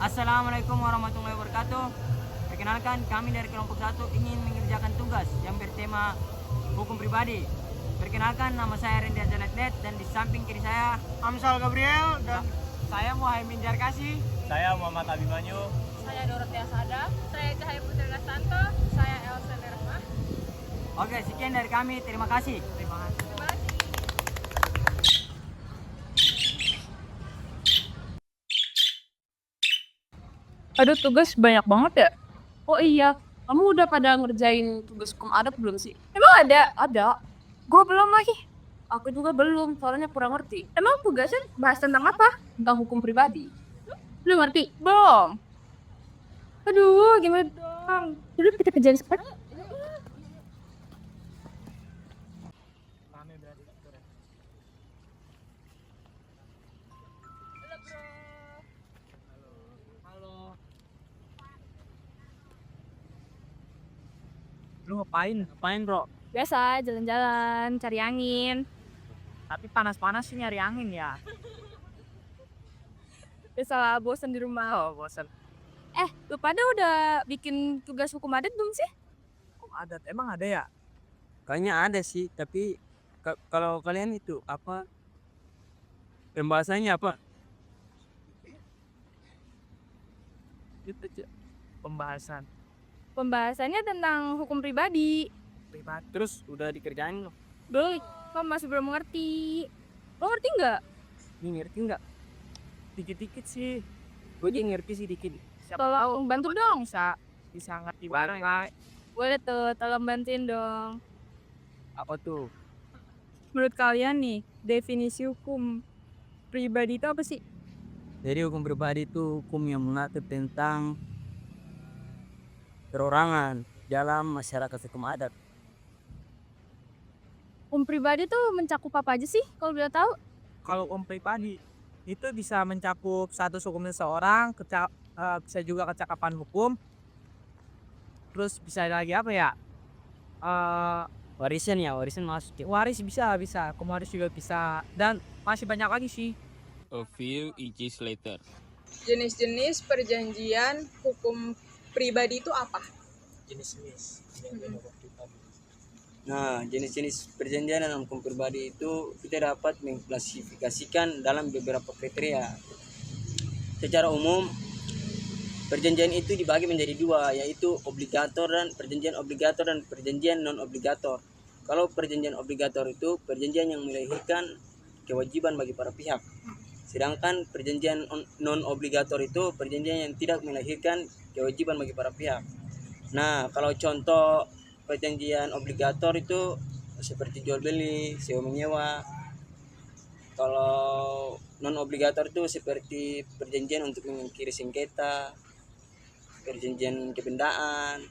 Assalamualaikum warahmatullahi wabarakatuh. Perkenalkan, kami dari kelompok 1 ingin mengerjakan tugas yang bertema hukum pribadi. Perkenalkan, nama saya Rendy Azaletlet dan di samping kiri saya Amsal Gabriel dan saya Muhaimin Jarkasi. Saya Muhammad Abimanyu. Saya Dorothea Sada, saya Cahaya Putri Rastanto, saya Elsa Nerma. Oke, sekian dari kami. Terima kasih. Terima kasih. Aduh, tugas banyak banget ya. Oh iya, kamu udah pada ngerjain tugas hukum adat belum sih? Emang ada? Ada. Gue belum lagi. Aku juga belum, soalnya kurang ngerti. Emang tugasnya bahas tentang apa? Tentang hukum pribadi. Belum ngerti? Belum. Aduh, gimana dong? Jadi kita kerjain sekarang. Lu ngapain bro? Biasa, jalan-jalan, cari angin. Tapi panas-panas sih nyari angin ya. Biasalah, bosan di rumah. Oh bosan. Lu pada udah bikin tugas hukum adat belum sih? Hukum adat emang ada ya? Kayaknya ada sih, tapi kalau kalian itu apa pembahasannya apa? Itu pembahasan Pembahasannya tentang hukum pribadi. pribadi. Terus udah dikerjain loh. Belum, kamu masih belum mengerti. Lo ngerti nggak? Ini ngerti nggak? Dikit-dikit sih. Gue juga ngerti sih dikit. Tolong bantu dong. Bisa ngerti bareng lah. Boleh tuh, tolong bantuin dong. Apa tuh? Menurut kalian nih, definisi hukum pribadi itu apa sih? Jadi hukum pribadi itu hukum yang mengatur tentang perorangan dalam masyarakat hukum adat. Hukum pribadi tuh mencakup apa aja sih kalau boleh tahu? Kalau hukum pribadi itu bisa mencakup status hukum seseorang, bisa juga kecakapan hukum. Terus bisa lagi apa ya? Warisan masuk. Waris bisa. Hukum waris juga bisa. Dan masih banyak lagi sih. A few inches later. Jenis-jenis perjanjian hukum pribadi itu apa? Nah, jenis-jenis perjanjian dalam hukum pribadi itu kita dapat mengklasifikasikan dalam beberapa kriteria. Secara umum, perjanjian itu dibagi menjadi dua, yaitu perjanjian obligator dan perjanjian non obligator. Kalau perjanjian obligator itu perjanjian yang melahirkan kewajiban bagi para pihak. Sedangkan perjanjian non obligator itu perjanjian yang tidak melahirkan kewajiban bagi para pihak. Nah, kalau contoh perjanjian obligator itu seperti jual beli, sewa menyewa. Kalau non obligator itu seperti perjanjian untuk mengakhiri sengketa, perjanjian kebendaan.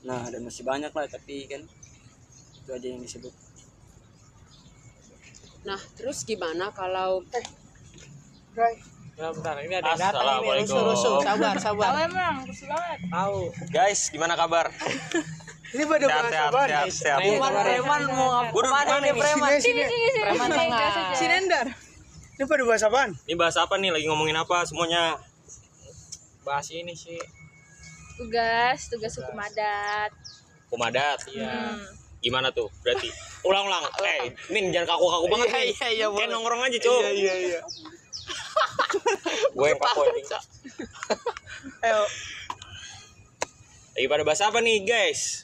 Nah, dan masih banyak lah, tapi kan itu aja yang disebut. Nah, terus gimana kalau Bentar, ini ada yang datang ini. Assalamualaikum. Sabar. Emang, kursi banget. Tahu. Guys, gimana kabar? ini pada Sehat. Preman mau kemana nih preman? Sini. Preman tengah. Si Nendar. Ini pada bahasa apaan? Ini bahas apa nih? Lagi ngomongin apa semuanya? Bahas ini sih. Tugas hukum adat. Hukum adat. Iya. Gimana tuh? Berarti ulang-ulang. Min jangan kaku-kaku banget nih. Iya, Kayak nongkrong aja, Cuk. Iya. Gue yang kaku anjing. Ayo. Lagi pada bahas apa nih, guys?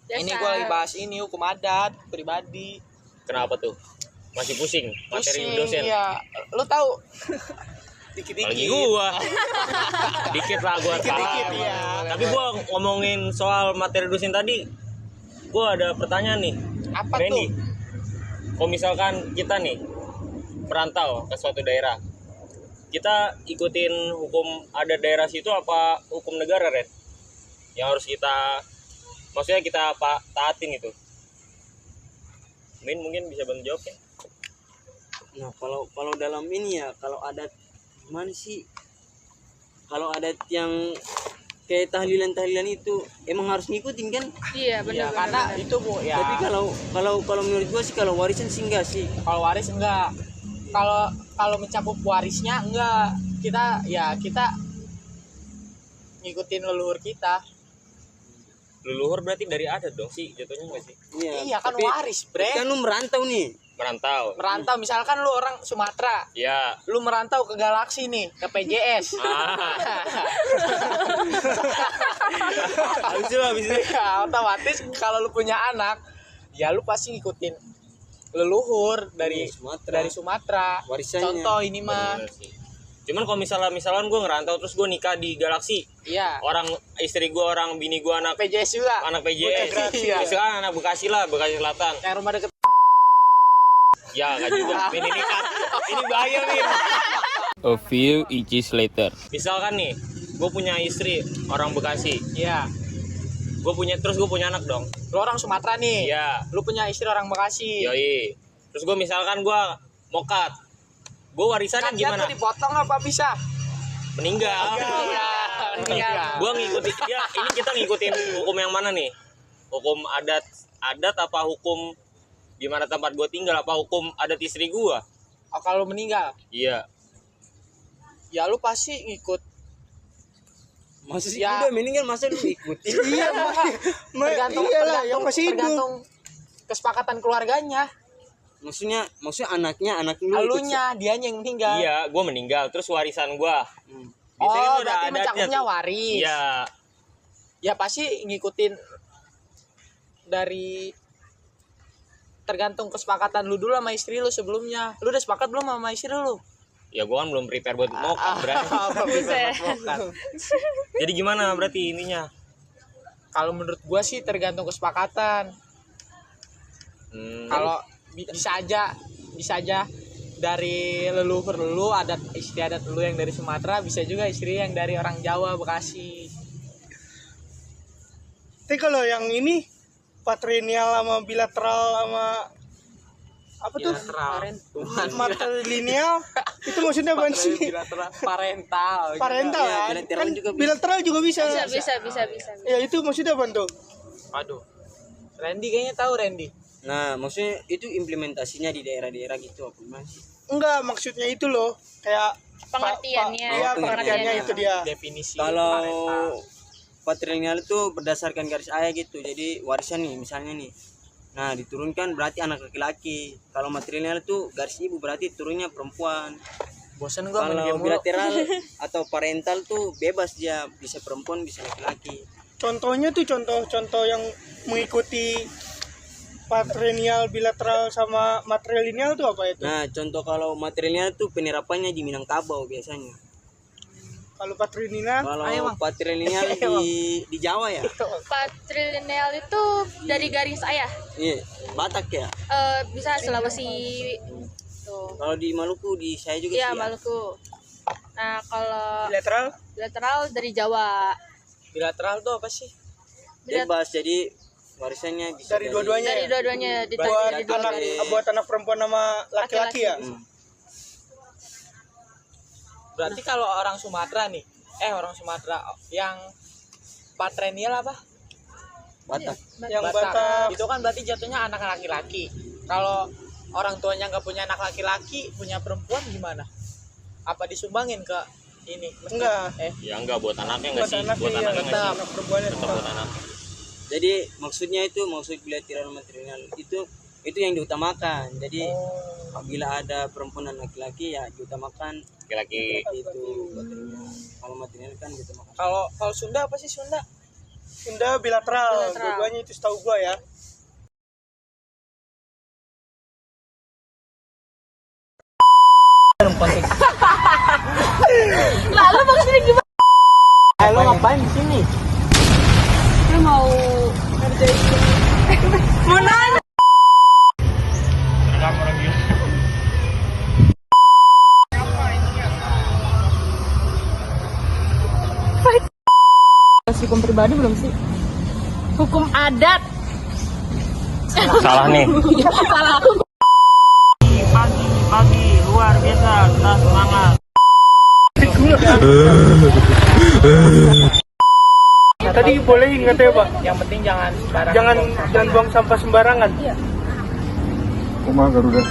Ini gua lagi bahas ini hukum adat pribadi. Kenapa tuh? Masih pusing materi dosen. Iya. Lu tahu? Lagi gua. Dikit lah gua Dikit-dikit, tahu. iya. Tapi gua ngomongin soal materi dosen tadi, gua ada pertanyaan nih. Apa Randy, tuh? kalau misalkan kita nih merantau ke suatu daerah, kita ikutin hukum adat daerah situ apa hukum negara, Red? Yang harus maksudnya kita taatin itu. Min mungkin bisa bantu jawab ya? Nah, kalau dalam ini ya, kalau adat gimana sih? Kalau adat yang kayak tahlilan itu emang harus ngikutin kan? Iya, benar. Karena itu Bu ya. Tapi kalau menurut gua sih kalau warisan sih enggak sih. Kalau waris enggak. Kalau mencakup warisnya enggak. Kita ngikutin leluhur kita. Leluhur berarti dari adat dong sih jatuhnya nggak sih? Iya kan waris, bre. Kan lu merantau nih. Merantau. Merantau, misalkan lu orang Sumatera, Ya. lu merantau ke Galaksi nih, ke PJS. Habis itu. Ya, otomatis kalau lu punya anak, ya lu pasti ngikutin leluhur dari Sumatera. Warisannya. Contoh ini mah. Bener sih. Cuman kalau misalkan gue ngerantau terus gue nikah di Galaksi, Iya. orang istri gue, orang bini gue anak PJS juga. PJS. Iya. Misalkan anak Bekasi lah, Bekasi Selatan. Kayak rumah deket. Ya nggak juga. Ini nikah. Ini bahaya nih. A few inches later. Misalkan nih, gue punya istri orang Bekasi. Iya. Gue punya anak dong. Lu orang Sumatera nih. Iya. Lu punya istri orang Bekasi. Yoi. Terus gue misalkan gue mokat. Gue warisannya Kan gimana? jatuh dipotong apa bisa? Meninggal. Iya. Gue ngikutin. Ya ini kita ngikutin hukum yang mana nih? Hukum adat apa hukum di mana tempat gue tinggal, apa hukum adat istri gue? Oh, kalau meninggal, Iya. ya lu pasti ngikut. Maksudnya Ya. udah meninggal masa lu ikutin? Iya, iyalah yang masih hidup. tergantung kesepakatan keluarganya. Maksudnya anaknya anak lu ikut Alunya, dianya yang meninggal. Iya, gue meninggal. Terus warisan gue. Oh, Biasanya tuh berarti mencakupnya tuh. waris. Iya. Ya pasti ngikutin dari tergantung kesepakatan lu dulu sama istri lu sebelumnya. Lu udah sepakat belum sama istri lu? Ya gue kan belum prepare buat mokat berarti. Jadi gimana berarti ininya? Kalau menurut gua sih tergantung kesepakatan. Kalau bisa aja dari leluhur lu, istri adat lu yang dari Sumatera, bisa juga istri yang dari orang Jawa, Bekasi. Tapi kalau yang ini patrilineal sama bilateral sama apa tuh? Matrilineal itu maksudnya apa sih? Parental. Parental Iya, kan? bilateral juga bisa. Bilateral juga bisa. Bisa. Ya itu maksudnya apa tuh? Waduh. Randy kayaknya tahu Randy. Nah, maksudnya itu implementasinya di daerah-daerah gitu apa gimana sih? Enggak, maksudnya itu loh. Kayak Pengertiannya. Iya, pengertiannya itu dia. Definisi Kalau parental. patrilineal itu berdasarkan garis ayah gitu. Jadi warisan nih misalnya nih. Nah, diturunkan berarti anak laki-laki. Kalau matrilineal itu garis ibu berarti turunnya perempuan. Bosan gua main game Kalau mulu. bilateral atau parental tuh bebas dia, bisa perempuan bisa laki-laki. Contohnya tuh contoh yang mengikuti patrilineal, bilateral sama matrilineal tuh apa itu? Nah, contoh kalau matrilineal tuh penerapannya di Minangkabau biasanya. Kalau patrilineal, Kalau patrilineal di Jawa ya? Patrilineal itu dari garis ayah. Iya, Batak ya. Bisa Sulawesi. Tuh. Kalau di Maluku di saya juga Iya, sih. Ya. Maluku. Nah, kalau bilateral bilateral dari Jawa. Bilateral tuh apa sih? Bebas, jadi warisannya bisa dari dua-duanya Dari ya? dua-duanya Buat anak perempuan sama laki-laki ya? Berarti kalau orang Sumatera nih, orang Sumatera yang patrilineal apa? Batak. Yang Batak. Itu kan berarti jatuhnya anak laki-laki. Kalau orang tuanya nggak punya anak laki-laki, punya perempuan gimana? Apa disumbangin ke ini? Enggak. Ya enggak buat anaknya enggak sih? Buat iya, anaknya enggak sih? anak perempuannya Tetap buat anaknya. Jadi maksudnya itu maksud bilateral matrilineal itu yang diutamakan. Jadi apabila ada perempuan dan laki-laki ya diutamakan Laki-laki. itu matrilineal. Kalau matrilineal kan diutamakan. Kalau Sunda apa sih Sunda? Sunda bilateral. Dua-duanya itu setahu gua ya. Lalu maksudnya gimana? Lo ngapain di sini? Lu mau ngerjain mau nanya. Hukum pribadi belum sih? Hukum adat. Salah nih. Salah. Pagi luar biasa, keras semangat. Tadi bolehin katanya Pak. Yang penting jangan sembarangan. Jangan buang sampah sembarangan. Rumah Garuda.